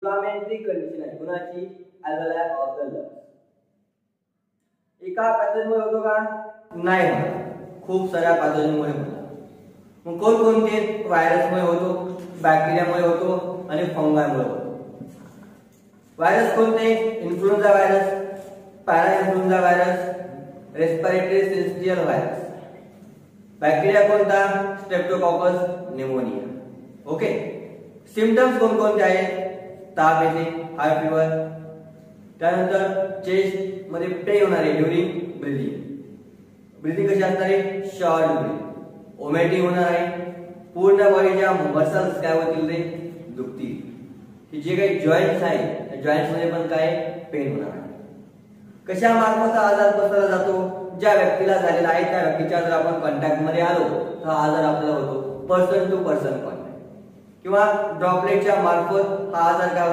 Inflammatory condition आहे कुणाची ॲल्व्हेओलाय of the lungs. एका पॅथॉजनमुळे होतो का? नाही होत. खूप साऱ्या पॅथॉजनमुळे होतो. मग कोणकोणते? व्हायरसमुळे होतो, बॅक्टेरियामुळे होतो आणि फंगामुळे होतो. व्हायरस कोणते? Influenza virus, para influenza virus, respiratory syncytial virus. Bacteria कोणता? Streptococcus pneumonia. ओके. सिम्पटम्स कोणकोणते आहेत? ताप येते, हाय फीवर, त्यानंतर चेस्ट मध्ये पेन होणार आहे ड्युरिंग ब्रीथिंग कशी असणार आहे? Short breath. ओमेटिंग होणार आहे. पूर्ण बॉडीच्या मसल्स काय होतील रे? दुखतील. हे जे काही जॉइंट्स आहेत त्या जॉइंट्स मध्ये पण काय पेन होणार आहे. कशा मार्फत आजार पसरला जातो? ज्या व्यक्तीला झालेला आहे त्या व्यक्तीच्या जर आपण कॉन्टॅक्ट मध्ये आलो तर हा आजार आपल्याला होतो. पर्सन टू पर्सन कॉन्टॅक्ट किंवा ड्रॉपलेटच्या मार्फत हा आजार काय